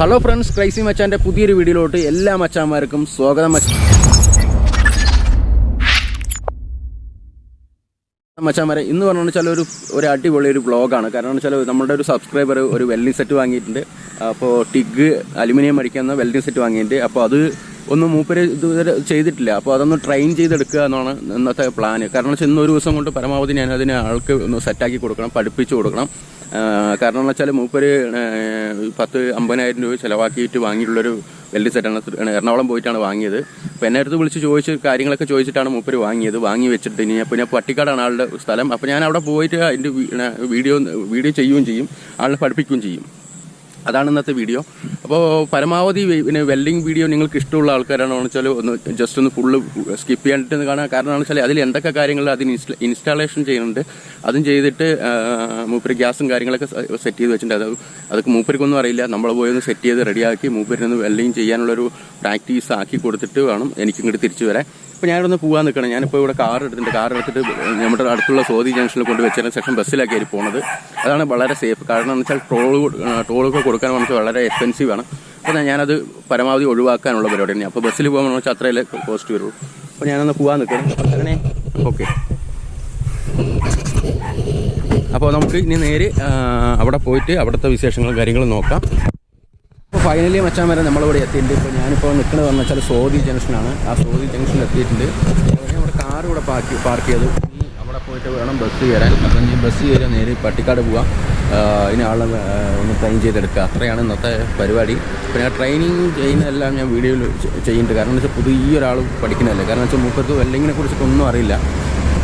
Hello friends, crazy മച്ചാൻ്റെ പുതിയൊരു വീഡിയോയിലോട്ട് എല്ലാ മച്ചാന്മാർക്കും സ്വാഗതം. മച്ചാന്മാരെ, ഇന്ന് പറഞ്ഞു വെച്ചാൽ ഒരു അടിപൊളി ഒരു വ്ളോഗാണ്. കാരണം വെച്ചാൽ നമ്മുടെ ഒരു സബ്സ്ക്രൈബർ ഒരു വെൽഡിംഗ് സെറ്റ് വാങ്ങിയിട്ടുണ്ട്. അപ്പോൾ ടിഗ് അലുമിനിയം അടിക്കുന്ന വെൽഡിംഗ് സെറ്റ് വാങ്ങിയിട്ടുണ്ട്. അപ്പോൾ അത് ഒന്നും മൂപ്പര് ഇതുവരെ ചെയ്തിട്ടില്ല. അപ്പോൾ അതൊന്ന് ട്രെയിൻ ചെയ്തെടുക്കുക എന്നാണ് ഇന്നത്തെ പ്ലാന്. കാരണം വെച്ചാൽ ഇന്നൊരു ദിവസം കൊണ്ട് പരമാവധി ഞാൻ അതിന് ആൾക്ക് ഒന്ന് സെറ്റാക്കി കൊടുക്കണം, പഠിപ്പിച്ച് കൊടുക്കണം. കാരണം എന്ന് വെച്ചാൽ മൂപ്പര് 10-50,000 രൂപ ചിലവാക്കിയിട്ട് വാങ്ങിയിട്ടുള്ളൊരു വെൽഡിംഗ് സെറ്റാണ്. എറണാകുളം പോയിട്ടാണ് വാങ്ങിയത്. അപ്പോൾ എന്നെ അടുത്ത് വിളിച്ച് ചോദിച്ച് കാര്യങ്ങളൊക്കെ ചോദിച്ചിട്ടാണ് മൂപ്പര് വാങ്ങിയത്. വാങ്ങി വെച്ചിട്ട് ഇനി പിന്നെ പട്ടിക്കാടാണ് ആളുടെ സ്ഥലം. അപ്പോൾ ഞാൻ അവിടെ പോയിട്ട് അതിൻ്റെ വീഡിയോ ചെയ്യുകയും ചെയ്യും, ആളിനെ പഠിപ്പിക്കുകയും ചെയ്യും. അതാണ് ഇന്നത്തെ വീഡിയോ. അപ്പോൾ പരമാവധി പിന്നെ വെൽഡിംഗ് വീഡിയോ നിങ്ങൾക്ക് ഇഷ്ടമുള്ള ആൾക്കാരാണെന്ന് വെച്ചാൽ ഒന്ന് ജസ്റ്റ് ഒന്ന് ഫുള്ള് സ്കിപ്പ് ചെയ്യാണ്ടിട്ട് കാണാൻ. കാരണം എന്ന് വെച്ചാൽ അതിൽ എന്തൊക്കെ കാര്യങ്ങൾ അതിന് ഇൻസ്റ്റാളേഷൻ ചെയ്യുന്നുണ്ട്, അതും ചെയ്തിട്ട് മൂപ്പര് ഗ്യാസും കാര്യങ്ങളൊക്കെ സെറ്റ് ചെയ്ത് വെച്ചിട്ടുണ്ട്. അതൊക്കെ മൂപ്പർക്കൊന്നും അറിയില്ല. നമ്മൾ പോയി ഒന്ന് സെറ്റ് ചെയ്ത് റെഡിയാക്കി മൂപ്പരിനൊന്ന് വെൽഡിംഗ് ചെയ്യാനുള്ളൊരു പ്രാക്ടീസ് ആക്കി കൊടുത്തിട്ട് വേണം എനിക്കിങ്ങോട്ട് തിരിച്ചു വരാൻ. അപ്പോൾ ഞാനിവിടെ പോകാൻ നിൽക്കണം. ഞാനിപ്പോൾ ഇവിടെ കാർ എടുത്തിട്ട് നമ്മുടെ അടുത്തുള്ള സോദി ജംഗ്ഷനിൽ കൊണ്ട് വെച്ചതിന് ശേഷം ബസ്സിലാക്കി പോകുന്നത്. അതാണ് വളരെ സേഫ്. കാരണം എന്ന് വെച്ചാൽ ടോളൊക്കെ കൊടുക്കാൻ നമുക്ക് വളരെ എക്സ്പെൻസീവ് ആണ്. അപ്പോൾ ഞാനത് പരമാവധി ഒഴിവാക്കാനുള്ള പരിപാടിയാണ്. അപ്പോൾ ബസ്സിൽ പോകാമെന്ന് വെച്ചാൽ അത്രയല്ലേ കോസ്റ്റ് വരുള്ളൂ. അപ്പോൾ ഞാനൊന്ന് പോകാൻ നിൽക്കണം. അങ്ങനെ ഓക്കെ. അപ്പോൾ നമുക്ക് ഇനി നേരെ അവിടെ പോയിട്ട് അവിടുത്തെ വിശേഷങ്ങളും കാര്യങ്ങളും നോക്കാം. അപ്പോൾ ഫൈനലി മച്ചാൻ വരെ നമ്മളിവിടെ എത്തിയിട്ടുണ്ട്. ഇപ്പോൾ ഞാനിപ്പോൾ നിൽക്കുന്നത് പറഞ്ഞു വെച്ചാൽ സോദി ജംഗ്ഷനാണ്. ആ സോദി ജംഗ്ഷനിൽ എത്തിയിട്ടുണ്ട്. നമ്മുടെ കാർ ഇവിടെ പാർക്ക് ചെയ്തു. ഇനി അവിടെ പോയിട്ട് വേണം ബസ് കയറാൻ. അപ്പം ഇനി ബസ് കയറിയാൽ നേരെ പട്ടിക്കാട് പോവാം. ഇനി ആളെ ഒന്ന് ട്രെയിൻ ചെയ്തെടുക്കുക. അത്രയാണ് ഇന്നത്തെ പരിപാടി. പിന്നെ ട്രെയിനിങ് ചെയ്യുന്നതെല്ലാം ഞാൻ വീഡിയോയിൽ ചെയ്യുന്നുണ്ട്. കാരണം എന്ന് വെച്ചാൽ പുതിയൊരാൾ പഠിക്കുന്നതല്ലേ. കാരണം വെച്ചാൽ മൂപ്പർക്ക് വെൽഡിങ്ങിനെ കുറിച്ചിട്ടൊന്നും അറിയില്ല.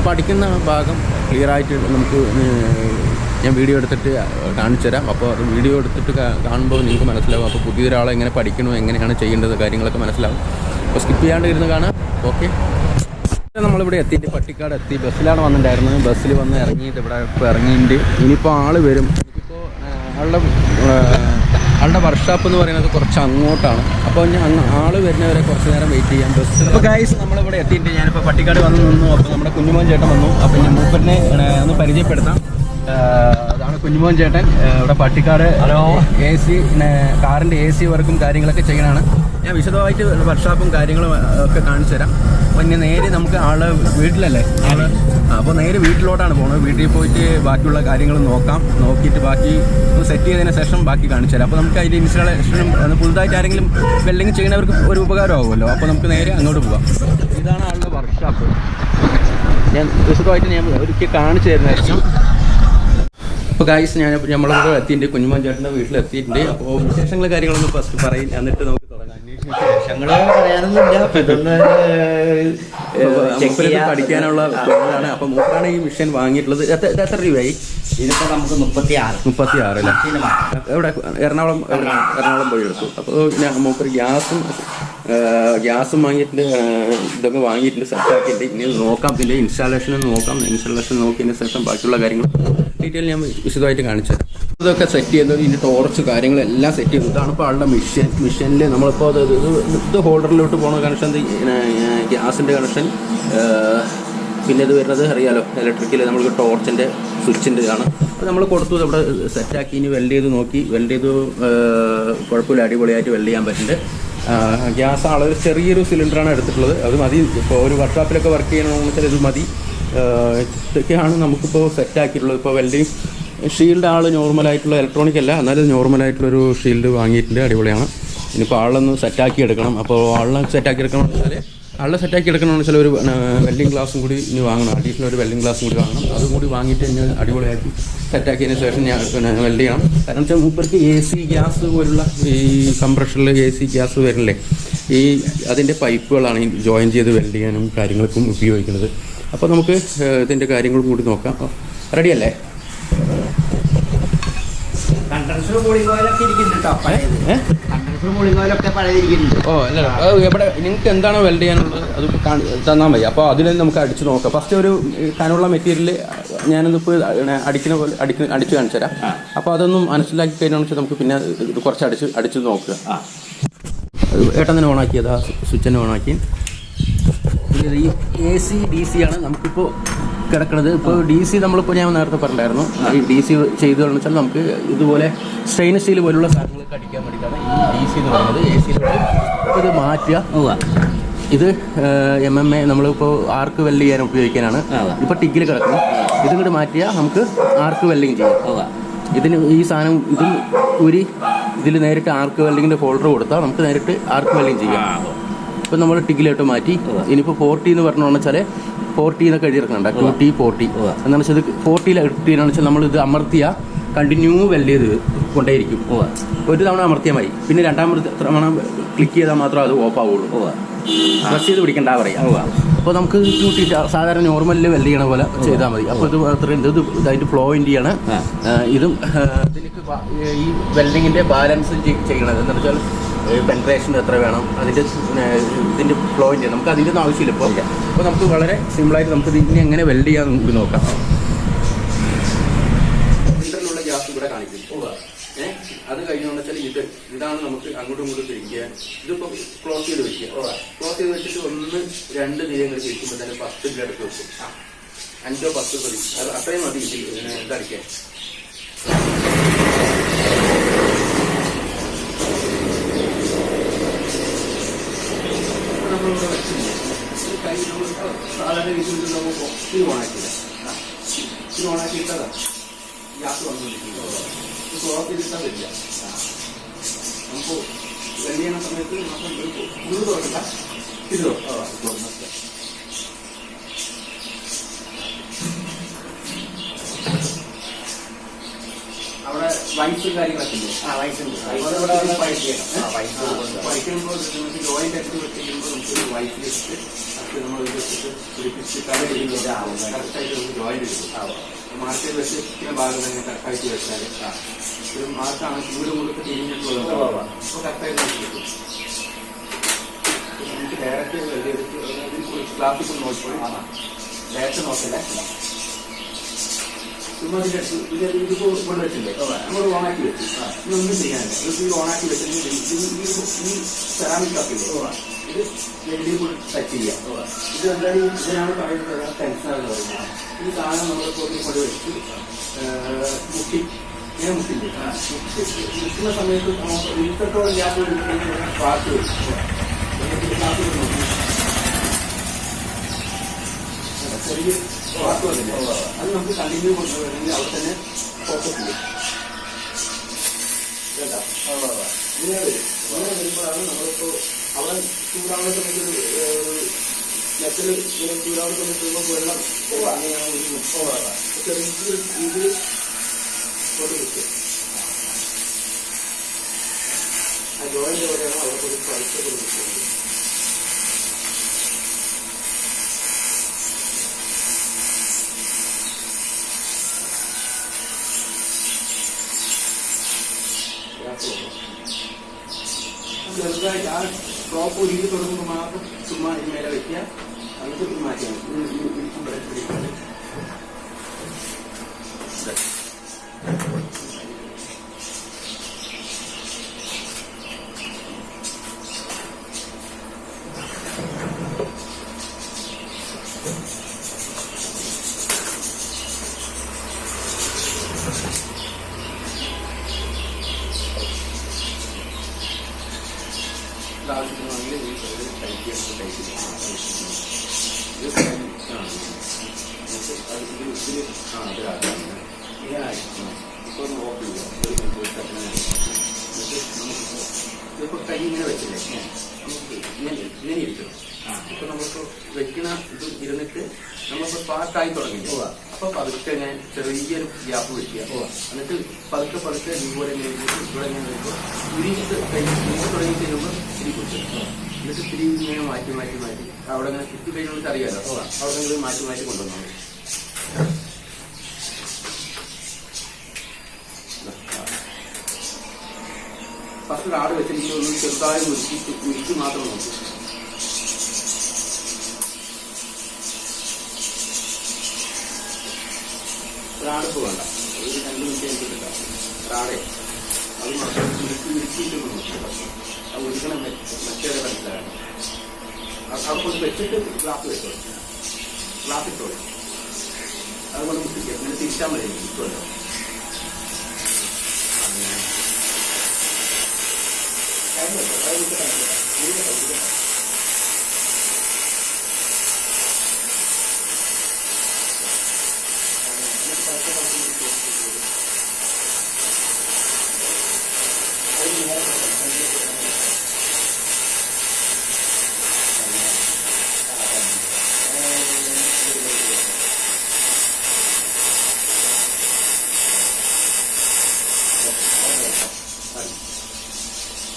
പഠിക്കുന്ന ഭാഗം ക്ലിയറായിട്ട് നമുക്ക് ഞാൻ വീഡിയോ എടുത്തിട്ട് കാണിച്ചു തരാം. അപ്പോൾ അത് വീഡിയോ എടുത്തിട്ട് കാണുമ്പോൾ നിങ്ങൾക്ക് മനസ്സിലാവും. അപ്പോൾ പുതിയൊരാളെ എങ്ങനെ പഠിക്കണോ, എങ്ങനെയാണ് ചെയ്യേണ്ടത്, കാര്യങ്ങളൊക്കെ മനസ്സിലാവും. അപ്പോൾ സ്കിപ്പ് ചെയ്യാണ്ട് ഇരുന്ന് കാണാം. ഓക്കെ. നമ്മളിവിടെ എത്തിയിട്ട് പട്ടിക്കാട് എത്തി. ബസ്സിലാണ് വന്നിട്ടുണ്ടായിരുന്നത്. ബസ്സിൽ വന്ന് ഇറങ്ങിയിട്ട് ഇവിടെ ഇപ്പോൾ ഇറങ്ങിയിട്ട് ഇനിയിപ്പോൾ ആൾ വരും. ഇപ്പോൾ ആളുടെ വർക്ക്ഷോപ്പ് എന്ന് പറയുന്നത് കുറച്ച് അങ്ങോട്ടാണ്. അപ്പോൾ ഞാൻ ആൾ വരുന്നവരെ കുറച്ച് നേരം വെയിറ്റ് ചെയ്യാം ബസ്. അപ്പോൾ ഗൈസ്, നമ്മളിവിടെ എത്തിയിട്ട് ഞാനിപ്പോൾ പട്ടിക്കാട് വന്ന് നിന്നു. അപ്പോൾ നമ്മുടെ കുഞ്ഞുമോൻ ചേട്ടൻ വന്നു. അപ്പോൾ ഞാൻ മൂപ്പറിനെ ഒന്ന് പരിചയപ്പെടുത്താം. അതാണ് കുഞ്ഞുമോൻ ചേട്ടൻ. ഇവിടെ പട്ടിക്കാട് AC കാറിൻ്റെ AC വർക്കും കാര്യങ്ങളൊക്കെ ചെയ്യണതാണ്. ഞാൻ വിശദമായിട്ട് വർക്ക്ഷോപ്പും കാര്യങ്ങളും ഒക്കെ കാണിച്ചു തരാം. അപ്പോൾ ഇനി നേരെ നമുക്ക് ആള് വീട്ടിലല്ലേ അപ്പോൾ നേരെ വീട്ടിലോട്ടാണ് പോകുന്നത്. വീട്ടിൽ പോയിട്ട് ബാക്കിയുള്ള കാര്യങ്ങൾ നോക്കിയിട്ട് ബാക്കി സെറ്റ് ചെയ്തതിന് ശേഷം ബാക്കി കാണിച്ചു തരാം. അപ്പോൾ നമുക്ക് അതിൻ്റെ ഇൻസ്റ്റാളേഷനും പുതുതായിട്ട് ആരെങ്കിലും വെൽഡിങ് ചെയ്യുന്നവർക്ക് ഒരു ഉപകാരമാകുമല്ലോ. അപ്പോൾ നമുക്ക് നേരെ അങ്ങോട്ട് പോകാം. ഇതാണ് ആളുടെ വർക്ക്ഷോപ്പ്. ഞാൻ വിശദമായിട്ട് ഞാൻ ഒരിക്കൽ കാണിച്ചു തരുന്നതായിരിക്കും. അപ്പോൾ ഗൈസ്, നമ്മളിവിടെ എത്തിയിട്ടുണ്ട്. കുഞ്ഞുമോൻ ചേട്ടൻ്റെ വീട്ടിലെത്തിയിട്ടുണ്ട്. അപ്പോൾ വിശേഷങ്ങൾ കാര്യങ്ങളൊന്നും ഫസ്റ്റ് പറയും, എന്നിട്ട് നമുക്ക് തുടങ്ങാം. വിശേഷങ്ങൾ പറയാനൊന്നുമില്ല. പഠിക്കാനുള്ള പ്ലാനാണ്. അപ്പോൾ മൂപ്പറാണ് ഈ മിഷൻ വാങ്ങിയിട്ടുള്ളത്. എത്ര രൂപയായി? ഇതിപ്പോൾ നമുക്ക് 36 അല്ലേ? എവിടെ? എറണാകുളം പോയി എടുത്തു. അപ്പോൾ ഞാൻ മൂപ്പർ ഗ്യാസും വാങ്ങിയിട്ടുണ്ട്. ഇതൊക്കെ വാങ്ങിയിട്ടുണ്ട്, സെറ്റാക്കിയിട്ട് ഇനി നോക്കാം. ഇതിൻ്റെ ഇൻസ്റ്റാളേഷൻ നോക്കിയതിന് ശേഷം ബാക്കിയുള്ള കാര്യങ്ങൾ ഡീറ്റെയിൽ ഞാൻ വിശദമായിട്ട് കാണിച്ചു തരാം. ഇതൊക്കെ സെറ്റ് ചെയ്യുന്നത്, ഇതിൻ്റെ ടോർച്ച് കാര്യങ്ങളെല്ലാം സെറ്റ് ചെയ്തു. ഇതാണ് ഇപ്പോൾ ആളുടെ മിഷനിൽ നമ്മളിപ്പോൾ ഇത് ഹോൾഡറിലോട്ട് പോകുന്ന കണക്ഷൻ, ഗ്യാസിൻ്റെ കണക്ഷൻ. പിന്നെ ഇത് വരുന്നത് അറിയാലോ, ഇലക്ട്രിക്കൽ നമുക്ക് ടോർച്ചിൻ്റെ സ്വിച്ചിൻ്റെ ആണ്. അപ്പോൾ നമ്മൾ കൊടുത്തു, ഇവിടെ സെറ്റാക്കി. ഇനി വെൽഡ് ചെയ്ത് കുഴപ്പമില്ല, അടിപൊളിയായിട്ട് വെൽഡ് ചെയ്യാൻ പറ്റുന്നുണ്ട്. ഗ്യാസ് ആളൊരു ചെറിയൊരു സിലിണ്ടറാണ് എടുത്തിട്ടുള്ളത്. അത് മതി. ഇപ്പോൾ ഒരു വർക്ക്ഷോപ്പിലൊക്കെ വർക്ക് ചെയ്യണമെന്ന് വെച്ചാൽ ഇത് മതി. ഇതൊക്കെയാണ് നമുക്കിപ്പോൾ സെറ്റാക്കിയിട്ടുള്ളത്. ഇപ്പോൾ വെൽഡിങ് ഷീൽഡ് ആൾ നോർമലായിട്ടുള്ള ഇലക്ട്രോണിക് അല്ല, എന്നാലും നോർമലായിട്ടുള്ളൊരു ഷീൽഡ് വാങ്ങിയിട്ടുണ്ട്. അടിപൊളിയാണ്. ഇനിയിപ്പോൾ ആളൊന്ന് സെറ്റാക്കി എടുക്കണം. അപ്പോൾ ആളിനെ സെറ്റാക്കി എടുക്കണമെന്ന് വെച്ചാൽ ഒരു വെൽഡിങ് ഗ്ലാസും കൂടി ഇനി വാങ്ങണം. അഡീഷണൽ ഒരു വെൽഡിങ് ഗ്ലാസും കൂടി വാങ്ങണം. അതും കൂടി വാങ്ങിയിട്ട് ഇനി അടിപൊളിയാക്കി സെറ്റാക്കിയതിന് ശേഷം ഞാൻ വെൽഡ് ചെയ്യണം. കാരണം വെച്ചാൽ മൂപ്പർക്ക് AC ഗ്യാസ് പോലുള്ള ഈ കംപ്രഷറിൽ AC ഗ്യാസ് വരില്ലേ, അതിൻ്റെ പൈപ്പുകളാണ് ഈ ജോയിൻ ചെയ്ത് വെൽഡ് ചെയ്യാനും കാര്യങ്ങൾക്കും ഉപയോഗിക്കുന്നത്. അപ്പോൾ നമുക്ക് ഇതിൻ്റെ കാര്യങ്ങളും കൂടി നോക്കാം. റെഡിയല്ലേ? അല്ല, എവിടെ നിങ്ങൾക്ക് എന്താണോ വെൽഡ് ചെയ്യാനുള്ളത് അത് തന്നാൽ മതി. അപ്പോൾ അതിൽ നമുക്ക് അടിച്ച് നോക്കാം. ഫസ്റ്റ് ഒരു കനുള്ള മെറ്റീരിയൽ ഞാനിപ്പോൾ അടിച്ച് കാണിച്ചു തരാം. അപ്പോൾ അതൊന്നും മനസ്സിലാക്കി കഴിഞ്ഞാൽ വെച്ചാൽ നമുക്ക് പിന്നെ കുറച്ച് അടിച്ച് നോക്കുക. ഏട്ടൻ തന്നെ ഓണാക്കിയത്, ആ സ്വിച്ച് തന്നെ ഓണാക്കി. ഈ AC DC ആണ്. നമുക്കിപ്പോൾ കിടക്കുന്നത്. ഇപ്പോൾ DC നമ്മളിപ്പോൾ ഞാൻ നേരത്തെ പറഞ്ഞിട്ടുണ്ടായിരുന്നു, ഈ DC ചെയ്തതെന്ന് വെച്ചാൽ നമുക്ക് ഇതുപോലെ സ്റ്റെയിൻലെസ് സ്റ്റീൽ പോലുള്ള സാധനങ്ങളൊക്കെ അടിക്കാൻ വേണ്ടിയിട്ടാണ് ഈ DC എന്ന് പറയുന്നത്. AC ഇത് മാറ്റുക. ഇത് MMA നമ്മളിപ്പോൾ ആർക്ക് വെൽഡ് ചെയ്യാൻ ഉപയോഗിക്കാനാണ്. ഇപ്പോൾ ടിഗിൽ കിടക്കുന്നത്. ഇതും കൂടി മാറ്റിയാൽ നമുക്ക് ആർക്ക് വെൽഡിങ് ചെയ്യാം. ഇതിന് ഈ സാധനം ഇതും ഇതിൽ നേരിട്ട് ആർക്ക് വെൽഡിങ്ങിൻ്റെ ഫോൾഡർ കൊടുത്താൽ നമുക്ക് നേരിട്ട് ആർക്ക് വെൽഡിങ് ചെയ്യാം. ഇപ്പം നമ്മൾ ടിഗിലോട്ട് മാറ്റി. ഇനിയിപ്പോൾ 40 എന്ന് പറഞ്ഞോന്ന് വെച്ചാൽ 40 എന്നൊക്കെ എഴുതിയെടുക്കണ്ട, 2T 40 എന്താണെന്ന് വെച്ചാൽ ഇത് 40 ഇട്ടീന്ന് വെച്ചാൽ നമ്മൾ ഇത് അമർത്തിയാൽ കണ്ടിന്യൂ വെൽഡ് ചെയ്ത് കൊണ്ടേയിരിക്കും. ഒരു തവണ അമർത്തിയാൽ മതി. പിന്നെ രണ്ടാമത്തെ തവണ ക്ലിക്ക് ചെയ്താൽ മാത്രമേ അത് ഓഫ് ആവുള്ളൂ. പ്രസ് ചെയ്ത് പിടിക്കണ്ട പറയാം. അപ്പോൾ നമുക്ക് 2T സാധാരണ നോർമലിൽ വെൽഡ് ചെയ്യണ പോലെ ചെയ്താൽ മതി. അപ്പോൾ ഇത് അത്രയും ഇത് അതിൻ്റെ ഫ്ലോയിൻ്റെയാണ്. ഇതും ഇതിലേക്ക് ഈ വെൽഡിങ്ങിൻ്റെ ബാലൻസ് ചെയ്യണത് എന്താണെന്ന് വെച്ചാൽ പെൻട്രേഷൻ എത്ര വേണം, ഇതിൻ്റെ ഫ്ലോയിൻ്റെ നമുക്ക് അതിൻ്റെ ഒന്നും ആവശ്യമില്ല. അപ്പോൾ നമുക്ക് വളരെ സിമ്പിളായിട്ട് നമുക്ക് ഇതിനെ എങ്ങനെ വെൽഡ് ചെയ്യാൻ നമുക്ക് നോക്കാം. സിലിണ്ടറിലുള്ള ഗ്യാസ് ഇവിടെ കാണിക്കും. അത് കഴിഞ്ഞുകൊണ്ട് വെച്ചാൽ ഇതാണ് നമുക്ക് അങ്ങോട്ടും ഇങ്ങോട്ടും തിരിക്കുക. ഇതിപ്പോൾ ക്ലോസ് ചെയ്ത് വെക്കുക. ക്ലോസ് ചെയ്ത് വെച്ചിട്ട് 1, 2 തീരങ്ങൾ തിരിക്കുമ്പോൾ തന്നെ 10 അടുത്ത് വെക്കും. 5 10 മതി. അത് അത്രയും മതി ഇതടിക്കാൻ. നമ്മളിവിടെ വെച്ചില്ല. കൈ നമ്മൾ സാധാരണ രീതിയിൽ നമുക്ക് ഇത് ഓണാക്കില്ല. ഇത് ഓണാക്കിയിട്ടതാ ഗ്യാസ് വന്നുകൊണ്ടിരിക്കുന്നത്. ഇത് ക്ലോസ് ചെയ്തിട്ടാൽ വരില്ല. നമുക്ക് വെൽഡ് ചെയ്യുന്ന സമയത്ത് മാത്രം ഉള്ളു തുറക്കില്ല. ഇത് അവിടെ വൈസ് കാര്യങ്ങളൊക്കെ ഇല്ലേ? പഠിക്കുമ്പോൾ ജോയിന്റ് എടുത്ത് വെച്ചിരിക്കുമ്പോൾ നമുക്ക് വൈസ് വെച്ചിട്ട് നമ്മൾ പിടിപ്പിച്ച് കറക്റ്റായിട്ട് നമുക്ക് ജോയിന്റ് എടുക്കും. മാർക്കറ്റ് വെച്ച് ഇങ്ങനെ ഭാഗം തന്നെ കറക്റ്റായിട്ട് വെച്ചാൽ ഒരു മാർക്കാണ് ചൂട് കൊടുത്ത് തിരിഞ്ഞിട്ടുള്ളത്. അപ്പോൾ കറക്റ്റായിട്ട് നമുക്ക് കിട്ടും. നമുക്ക് ഡയറക്റ്റ് വെൽഡ് ചെയ്തിട്ട് ക്ലാസ്സിൽ നോക്കിക്കോളൂ. ഡയറക്റ്റ് നോക്കല്ലേ, ചുമ്മാ ഇതിപ്പോൾ കൊണ്ട് വെച്ചില്ലേ, നമ്മൾ ഓണാക്കി വെച്ചു. ഇതൊന്നും ചെയ്യാനില്ല. ഇത് ഓണാക്കി വെച്ചിട്ട് ഈ സെറാമിക് കപ്പില്ലേ, ഇത് വെൽഡിൽ കൂടി ടച്ച് ചെയ്യാം. ഇത് എന്തായാലും ഇതിനാണ് പറയുന്നത് ടെൻസർ എന്ന് പറയുന്നത്. ഈ സാധനം നമ്മളിപ്പോൾ കൊണ്ട് വെച്ച് ഇങ്ങനെ മുട്ടില്ലേ, മുട്ടുന്ന സമയത്ത് ഇത്രത്തോളം ഗ്യാപ്പ് പാട്ട് വെച്ചു ചെറിയ പാട്ട് വന്നില്ലേ, അത് നമുക്ക് കണ്ടിന്യൂ കൊണ്ടുവരണമെങ്കിൽ അവിടെ തന്നെ ഫോക്കസ് ചെയ്യും. കേട്ടോ, ഇങ്ങനെ വരും. ഇങ്ങനെ വരുമ്പോഴാണ് നമ്മളിപ്പോൾ അവിടെ ചൂടാവുന്ന സമയത്ത് നെറ്റിൽ ഇങ്ങനെ ചൂടാവുന്ന സമയത്ത് നമുക്ക് വെള്ളം അങ്ങനെയാണ് ഒരു ചെറിയ ഇത് കൊണ്ട് കിട്ടും. ആ ജോയിൻ്റെ വരെയാണ് അവിടെ കൊണ്ട് പഴുത്ത കൊടുക്കുന്നത്. ചെറുതായിട്ട് ആ ഡ്രോപ്പ് ഒഴുകി തുടങ്ങുമ്പോൾ മാത്രം ചുമ്മാ ഇതിന് മേലെ വയ്ക്കുക. അതിന് മാറ്റിയാൽ പിടിക്കുമ്പോഴേ ആവശ്യത്തിനാണെങ്കിൽ ഈ ടൈറ്റ് ഇപ്പോൾ ഒന്ന് ഓഫ് ചെയ്യുക. ഇതിപ്പോൾ കൈ ഇങ്ങനെ വെച്ചില്ലേ, നമുക്ക് ഇങ്ങനെ ഇരിക്കണം. ഇപ്പൊ നമ്മളിപ്പോ വെക്കുന്ന ഇത് ഇരുന്നിട്ട് നമ്മളിപ്പോ സ്പാർക്കായി തുടങ്ങി. അപ്പൊ പതുക്കെ ഞാൻ ചെറിയൊരു ഗ്യാപ്പ് വെക്കുക. എന്നിട്ട് പതുക്കെ പതുക്കെ ഇതുപോലെ ഇവിടെ ഇങ്ങനെ വരുമ്പോൾ തിരിച്ച് തുടങ്ങി കഴിയുമ്പോൾ തിരി കൊടുക്കും. എന്നിട്ട് തിരി ഇങ്ങനെ മാറ്റി മാറ്റി മാറ്റി അവിടെ ഇങ്ങനെ ചുറ്റി കഴിഞ്ഞാൽ അറിയാലോ, അവിടെ ഇങ്ങനെ മാറ്റി മാറ്റി കൊണ്ടുവന്നു. ഫസ്റ്റ് ആട് വെച്ചിട്ട് ഒന്ന് ചെറുതായി ഉരുക്കി മാത്രം നോക്കും. ഒരാടിപ്പ് വേണ്ട, ഒരു 2 മിനിറ്റ് എടുത്തിട്ടില്ല. ഒരാടെ അത് മാത്രം ഉരുക്കിയിട്ടൊന്ന് നോക്കും. അത് ഉരുക്കണം മറ്റേറെ മനസ്സിലാണ്. അവിടെ കൊണ്ട് വെച്ചിട്ട് ഗ്ലാസ് വെച്ചോളൂ, ഗ്ലാസ് ഇട്ടോളൂ. അതുകൊണ്ട് കുത്തിക്കുക, അങ്ങനെ തിരിച്ചാൽ മതി കിട്ടുമല്ലോ.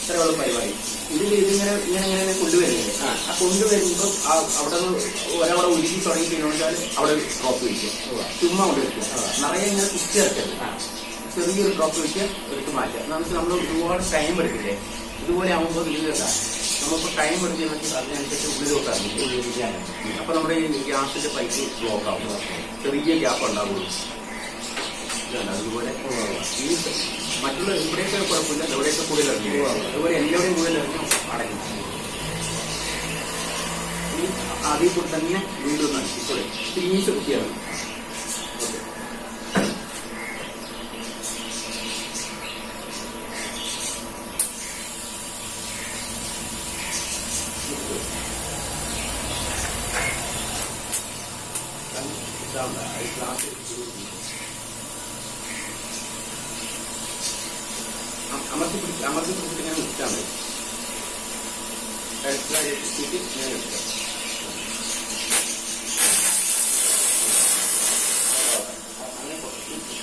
ഇത്രയുള്ള പരിപാടി. ഇതിങ്ങനെ കൊണ്ടുവരുന്നില്ലേ, ആ കൊണ്ടുവരുമ്പോൾ അവിടെ ഒരവിടെ ഉരുക്കി തുടങ്ങി കഴിഞ്ഞാൽ അവിടെ ഡ്രോപ്പ് വയ്ക്കുക, ചുമ്മാ കൊണ്ട് വെക്കുക. നിറയെ ഇങ്ങനെ കുത്തി ഇറക്കരുത്, ചെറിയൊരു ഡ്രോപ്പ് വെക്കുക, എടുത്ത് മാറ്റുക. നമുക്ക് നമ്മൾ ഒരുപാട് ടൈം എടുക്കില്ലേ, ഇതുപോലെ ആകുമ്പോൾ ഇതിലല്ല നമ്മളിപ്പോൾ ടൈം എടുക്കുകയാണെങ്കിൽ അതിനനുസരിച്ച് ഉള്ളിലോട്ടാണ്. അപ്പോൾ നമ്മുടെ ഈ ഗ്യാസിന്റെ പൈപ്പ് ബ്ലോക്ക് ആവും, ചെറിയ ഗ്യാപ്പ് ഉണ്ടാവുള്ളൂ. അതുപോലെ ഈ മറ്റുള്ള ഇവിടെയൊക്കെ കുഴപ്പമില്ല, എവിടെയൊക്കെ കൂടുതൽ ഇറങ്ങി, അതുപോലെ എല്ലാവരുടെയും കൂടുതൽ ഇറങ്ങി അടങ്ങി. ഈ അതിൽ കൂടെ തന്നെ വീണ്ടും ഇപ്പോൾ ഫിനിഷ് കുത്തിയാണ്. അമർത്തി പിടിച്ചിട്ട് ഞാൻ വെച്ചാൽ മതി. ഞാൻ വെക്കാം.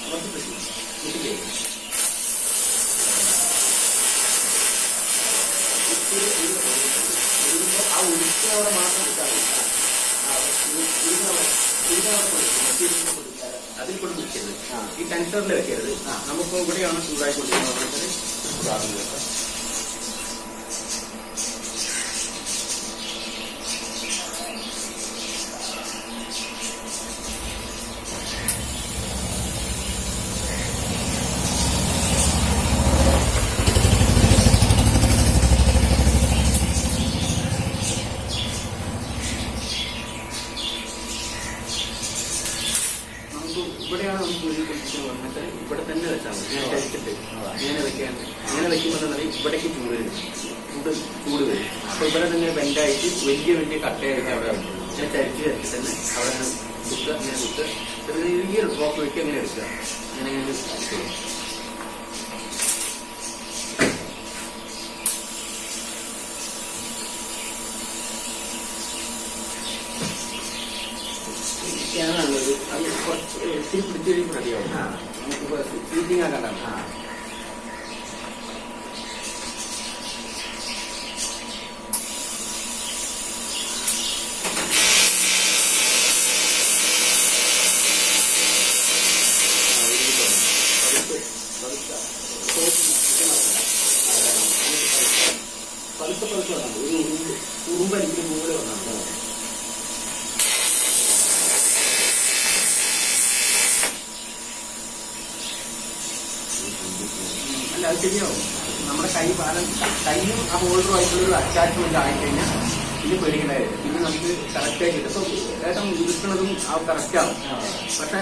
അമർത്തി പിടിച്ചില്ലേ ആ ഉരുക്കോടെ മാത്രം എടുത്താൽ മതി. അതിൽ കൊണ്ട് പിടിക്കരുത്, ഈ ടെൻസറിൽ വെക്കരുത്. നമുക്ക് ഇവിടെയാണ് ചൂടായിക്കൊണ്ടിരിക്കുന്നത്. ഇവിടെയാണ് നമുക്ക് ഒരു പൊസിഷൻ വന്നിട്ട് ഇവിടെ തന്നെ വെച്ചാൽ മതി. ഞാൻ കഴിച്ചിട്ട് ഇങ്ങനെ വെക്കാൻ, ഇങ്ങനെ വെക്കുമ്പോൾ തന്നെ ഇവിടേക്ക് ചൂട് വരും. അപ്പൊ ഇവിടെ തന്നെ ബെൻഡായിട്ട് വലിയ കട്ടയായിട്ട് അവിടെ വെക്കും. ഇങ്ങനെ ചരിച്ച് തന്നെ അവിടെ കുത്തുക, ഇങ്ങനെ കുത്തുക, ചെറിയൊരു ഡ്രോപ്പ് വെക്കുക, അങ്ങനെ എടുക്കുക, അങ്ങനെ അടിക്കുക. ാണുള്ളത്. അത് കുറച്ച് എത്തി പിടിച്ച് കഴിയുമ്പോൾ റെഡിയാവും. നമുക്കിപ്പോൾ സീറ്റിംഗ് ആക്കാണ്ടാണ്. പതുക്കെ വന്നാൽ ഒരു ഉറുമ്പരിക്കുന്ന പോലെ വന്നാൽ അല്ല, അത് ശരിയാവും. നമ്മുടെ കൈ കൈയും ആ ഹോൾഡറുമായിട്ടുള്ളൊരു അറ്റാച്ച്മെന്റ് ആയിക്കഴിഞ്ഞാൽ ഇത് പേടിക്കണ്ടായിരുന്നു. പിന്നെ നമുക്ക് കറക്റ്റായിട്ട് ഇപ്പോൾ ഏട്ടം ഇരിക്കുന്നതും ആ കറക്റ്റാവും. പക്ഷെ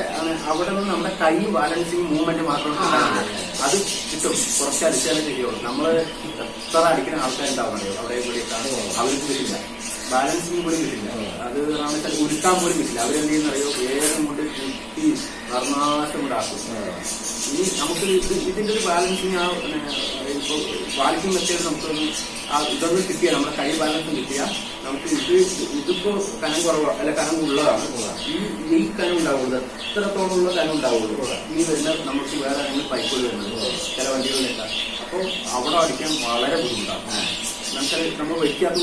അവിടെ നിന്ന് നമ്മുടെ കൈ ബാലൻസിങ് മൂവ്മെന്റ് മാത്രം അത് കിട്ടും. കുറച്ച് അടിച്ചാലും ശരിയാവും. നമ്മൾ എത്ര അടിക്കുന്ന ആൾക്കാരുണ്ടാവുന്നുണ്ടോ അവിടെ ഇവിടെയൊക്കെ, അവർക്ക് കിട്ടില്ല, ബാലൻസിങ് പോലും കിട്ടില്ല. അത് വെച്ചാൽ ഉരുക്കാൻ പോലും കിട്ടില്ല. അവരെന്ത് ചെയ്യുന്നറിയോ, വേഗം കൊണ്ട് കുത്തി നർനാശം കൊണ്ടാക്കും. ഇനി നമുക്ക് ഇതിന്റെ ഒരു ബാലൻസിങ് ഇപ്പോൾ വാലിക്കും മെത്തേഡ് നമുക്കൊന്ന് ഇതൊന്നും കിട്ടിയാൽ, നമ്മുടെ കൈ ബാലൻസും കിട്ടിയാൽ നമുക്ക് ഇതിപ്പോ കനം കുറവ് അല്ല കനം ഉള്ളതാണ്. ഈ കനം ഉണ്ടാവുള്ളൂ, എത്രത്തോളമുള്ള കനം ഉണ്ടാവുള്ളൂ. ഇനി വരുന്ന നമുക്ക് വേറെ ആണെങ്കിൽ പൈപ്പുകൾ വരുന്നത് ചില വണ്ടികളിലൊക്കെ. അപ്പോൾ അവിടെ അടിക്കാൻ വളരെ ബുദ്ധിമുട്ടാണ്. എന്നുവെച്ചാൽ നമ്മൾ വെക്കാത്ത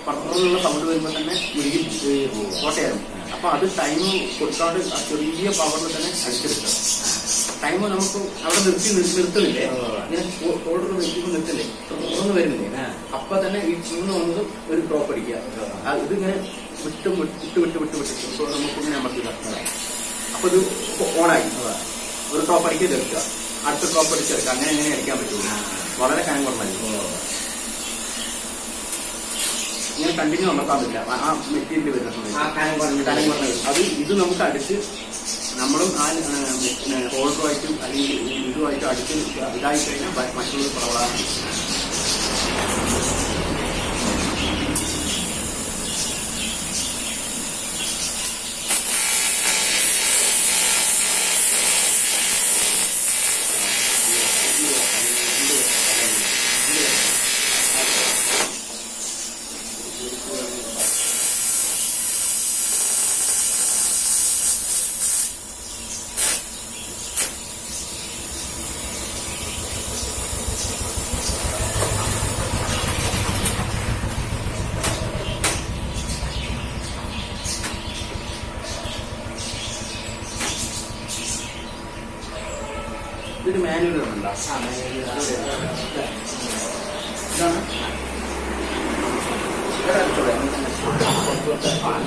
പട്ടറുള്ള സൗണ്ട് വരുമ്പോൾ തന്നെ മുഴുകി കോട്ടയായിരുന്നു. അപ്പൊ അത് ടൈം കൊടുക്കാണ്ട് ആ ചെറിയ പവറിൽ തന്നെ അടിച്ചെടുക്കാം. ടൈം നമുക്ക് അവിടെ നിർത്തുന്നില്ലേ, ഇങ്ങനെ ഓർഡർ വെക്കുമ്പോൾ നിർത്തില്ലേ, തുറന്ന് വരുന്നില്ലേ, അപ്പൊ തന്നെ ഈ ചൂന്ന് വന്നത് ഒരു ഡ്രോപ്പ് അടിക്കുക. ഇതിങ്ങനെ വിട്ട് നമുക്കിങ്ങനെ അമർത്തുക. അപ്പൊ ഇത് ഓണായി ഒരു ഡ്രോപ്പ് അടിക്കാൻ എടുക്കുക, അടുത്ത ഡ്രോപ്പ് അടിച്ചെടുക്കുക. അങ്ങനെ അടിക്കാൻ പറ്റുള്ളൂ. വളരെ കനം കുറഞ്ഞായിരിക്കും. ഇങ്ങനെ കണ്ടിന്യൂ അമർത്താൻ പറ്റില്ല. ആ മെറ്റീരിയൽ വരുന്ന സമയത്ത് കനം കുറഞ്ഞ അത് ഇത് നമുക്ക് അടിച്ച് നമ്മളും ആ ഹോൾഡറുമായിട്ടും അല്ലെങ്കിൽ ഇതുമായിട്ടും അടുത്ത് ഇതായി കഴിഞ്ഞാൽ മറ്റുള്ള പ്രവണമാണ്. ഇത് മാനുവൽ ഉണ്ടോ?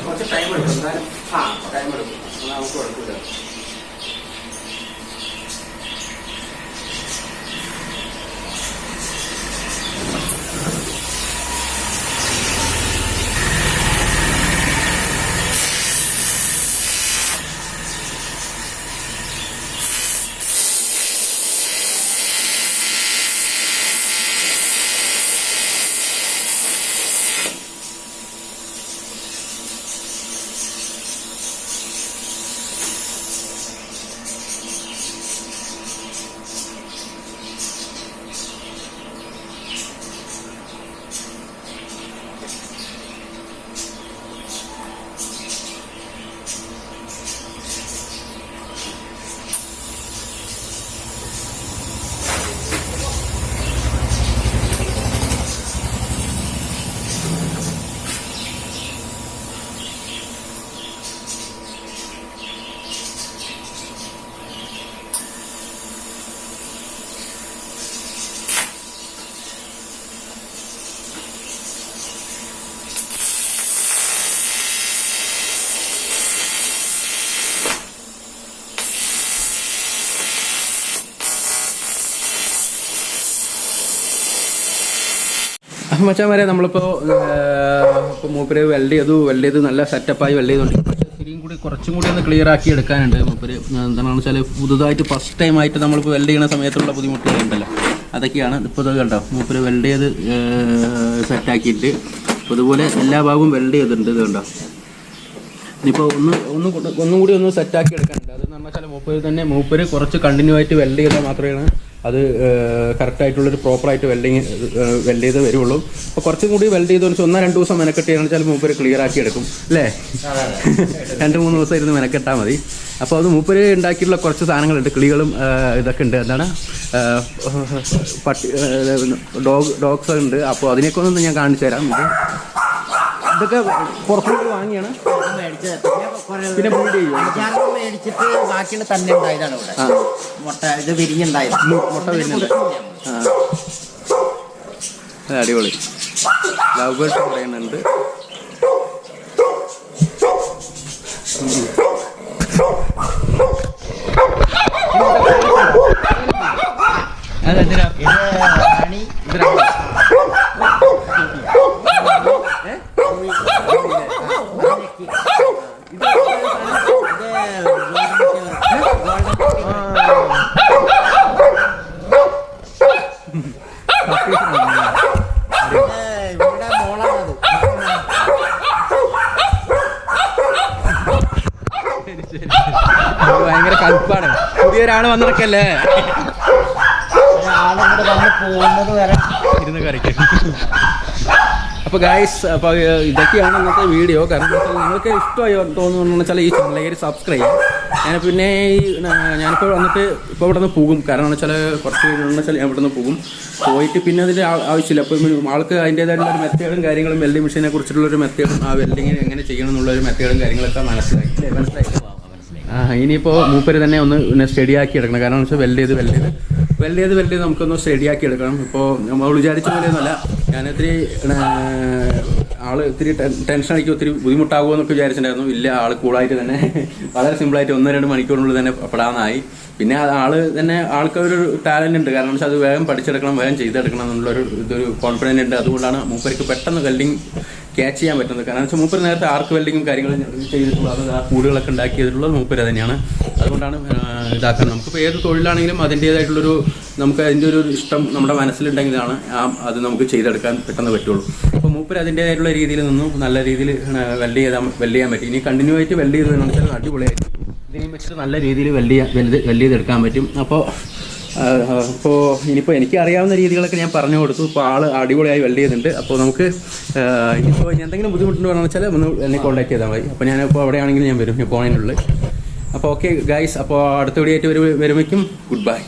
കുറച്ച് ടൈം എടുക്കും. ടൈം എടുക്കും. നമുക്ക് കുഴപ്പമില്ല. മച്ചാൻ വരെ നമ്മളിപ്പോൾ മൂപ്പര് വെൽഡ് ചെയ്ത് നല്ല സെറ്റപ്പായി വെൽഡ് ചെയ്തുകൊണ്ട് ശരിയും കൂടി കുറച്ചും കൂടി ഒന്ന് ക്ലിയർ ആക്കി എടുക്കാനുണ്ട്. മൂപ്പര് എന്താണെന്ന് വെച്ചാൽ പുതുതായിട്ട് ഫസ്റ്റ് ടൈമായിട്ട് നമ്മളിപ്പോൾ വെൽഡ് ചെയ്യുന്ന സമയത്തുള്ള ബുദ്ധിമുട്ടുകളുണ്ടല്ലോ, അതൊക്കെയാണ്. ഇപ്പോൾ ഇത് കണ്ടോ, മൂപ്പര് വെൽഡ് ചെയ്ത് സെറ്റാക്കിയിട്ട് അപ്പോൾ അതുപോലെ എല്ലാ ഭാഗവും വെൽഡ് ചെയ്തിട്ടുണ്ട്. ഇത് കണ്ടോ, ഇനിയിപ്പോൾ ഒന്നും കൂടി ഒന്ന് സെറ്റാക്കി എടുക്കാനുണ്ട്. അതെന്ന് പറഞ്ഞാൽ മൂപ്പര് കുറച്ച് കണ്ടിന്യൂ ആയിട്ട് വെൽഡ് ചെയ്താൽ മാത്രമേ അത് കറക്റ്റായിട്ടുള്ളൊരു പ്രോപ്പറായിട്ട് വെൽഡ് ചെയ്ത് വരുള്ളൂ. അപ്പോൾ കുറച്ചും കൂടി വെൽഡ് ചെയ്ത് 1-2 ദിവസം മെനക്കെട്ടിയാണെന്ന് വെച്ചാൽ മൂപ്പര് ക്ലിയർ ആക്കി എടുക്കും അല്ലേ? 2-3 ദിവസം ഇരുന്ന് മെനക്കെട്ടാൽ മതി. അപ്പോൾ അത് മൂപ്പര് ഉണ്ടാക്കിയിട്ടുള്ള കുറച്ച് സാധനങ്ങളുണ്ട്, കിളികളും ഇതൊക്കെ ഉണ്ട്. എന്താണ് ഡോഗ്സ് ഉണ്ട്. അപ്പോൾ അതിനൊക്കെ ഒന്ന് ഞാൻ കാണിച്ചു തരാം. ഇതൊക്കെ പുറത്തുനിന്ന് വാങ്ങിയാണ്, പിന്നെ ബ്രീഡ് ചെയ്യും. മേടിച്ചിട്ട് ബാക്കിയുള്ള തന്നെ ഉണ്ടായതാണ് ഇവിടെ. മുട്ട ഇത് വിരിഞ്ഞുണ്ടായത്, മുട്ട വിരിഞ്ഞുണ്ട്. അടിപൊളി ലവ് ബേർഡ്സ് പറയുന്നുണ്ട്. അതെന്തിനാ ഭയങ്കര കടുപ്പാണ്. പുതിയൊരാള് വന്നിടക്കല്ലേ, പോകുന്നത് വരെ ഇരുന്ന് കറിക്കും. അപ്പോൾ ഗൈസ്, അപ്പോൾ ഇതൊക്കെയാണ് ഇന്നത്തെ വീഡിയോ. കാരണം എന്താ വെച്ചാൽ നിങ്ങൾക്ക് ഇഷ്ടമായി തോന്നുന്നു വെച്ചാൽ ഈ ചാനലിലേക്ക് സബ്സ്ക്രൈബ് ചെയ്യാം. പിന്നെ ഞാനിപ്പോൾ വന്നിട്ട് ഇപ്പോൾ ഇവിടെ നിന്ന് പോകും. കാരണം എന്ന് വെച്ചാൽ കുറച്ച് വീഡിയോ വെച്ചാൽ ഞാൻ ഇവിടെ നിന്ന് പോയിട്ട് പിന്നെ അതിൻ്റെ ആവശ്യമില്ല. അപ്പോൾ ആൾക്ക് അതിൻ്റേതായിട്ടുള്ള ഒരു മെത്തേഡും കാര്യങ്ങളും വെൽഡിംഗ് മെഷീനെ കുറിച്ചിട്ടുള്ളൊരു മെത്തേഡും ആ വെൽഡിങ് എങ്ങനെ ചെയ്യണം എന്നുള്ളൊരു മെത്തേഡും കാര്യങ്ങളൊക്കെ മനസ്സിലായി. ഇനിയിപ്പോൾ മൂപ്പര് തന്നെ ഒന്ന് സ്റ്റഡിയാക്കി എടുക്കണം. കാരണം എന്ന് വെച്ചാൽ വെൽഡ് ചെയ്ത് നമുക്കൊന്ന് സ്റ്റഡിയാക്കി എടുക്കണം. ഇപ്പോൾ നമ്മൾ വിചാരിച്ച പോലെയൊന്നുമല്ല. ഞാനൊത്തിരി ഇത്തിരി ടെൻഷൻ അടിക്കും, ഒത്തിരി ബുദ്ധിമുട്ടാകുമോ എന്നൊക്കെ വിചാരിച്ചിട്ടുണ്ടായിരുന്നു. ഇല്ല, ആള് കൂളായിട്ട് തന്നെ വളരെ സിമ്പിളായിട്ട് 1-2 മണിക്കൂറിനുള്ളിൽ തന്നെ പെടാനായി. പിന്നെ ആൾക്കൊരു ടാലൻ്റ് ഉണ്ട്. കാരണം വെച്ചാൽ അത് വേഗം പഠിച്ചെടുക്കണം, വേഗം ചെയ്തെടുക്കണം എന്നുള്ളൊരു കോൺഫിഡൻസ് ഉണ്ട്. അതുകൊണ്ടാണ് മൂപ്പർക്ക് പെട്ടെന്ന് വെൽഡിങ് ക്യാച്ച് ചെയ്യാൻ പറ്റുന്നത്. കാരണം വെച്ചാൽ മൂപ്പര് നേരത്തെ ആർക്ക് വെൽഡിങ്ങും കാര്യങ്ങളും ചെയ്തിട്ടുള്ളത്, അത് ആ കൂടുകളൊക്കെ ഉണ്ടാക്കിയതിട്ടുള്ളത് മൂപ്പര് തന്നെയാണ്. അതുകൊണ്ടാണ് ഇതാക്കാൻ. നമുക്കിപ്പോൾ ഏത് തൊഴിലാണെങ്കിലും അതിൻ്റേതായിട്ടുള്ളൊരു നമുക്ക് അതിൻ്റെ ഒരു ഇഷ്ടം നമ്മുടെ മനസ്സിലുണ്ടെങ്കിലാണ് അത് നമുക്ക് ചെയ്തെടുക്കാൻ പെട്ടെന്ന് പറ്റുള്ളൂ. അപ്പോൾ മൂപ്പര് അതിൻ്റേതായിട്ടുള്ള രീതിയിൽ നിന്നും നല്ല രീതിയിൽ വെൽഡ് ചെയ്യാൻ പറ്റും. ഇനി കണ്ടിന്യൂ ആയിട്ട് വെൽഡ് ചെയ്തതെന്ന് വെച്ചാൽ അടിപൊളിയായിട്ട് ഇതിനെയും വെച്ചിട്ട് നല്ല രീതിയിൽ വെൽഡ് ചെയ്തെടുക്കാൻ പറ്റും. അപ്പോൾ ഇനിയിപ്പോൾ എനിക്ക് അറിയാവുന്ന രീതികളൊക്കെ ഞാൻ പറഞ്ഞു കൊടുത്തു. ഇപ്പോൾ അടിപൊളിയായി വെൽഡ് ചെയ്യുന്നുണ്ട്. അപ്പോൾ നമുക്ക് ഇപ്പോൾ എന്തെങ്കിലും ബുദ്ധിമുട്ടുണ്ടെന്ന് പറഞ്ഞു വെച്ചാൽ ഒന്ന് എന്നെ കോൺടാക്ട് ചെയ്താൽ മതി. അപ്പോൾ ഞാനിപ്പോൾ എവിടെയാണെങ്കിലും ഞാൻ വരും, ഞാൻ പോകാനുള്ളത്. അപ്പോൾ ഓക്കെ ഗൈസ്, അപ്പോൾ അടുത്ത വീഡിയോ ആയിട്ട് വരുമ്പോഴേക്കും ഗുഡ് ബൈ.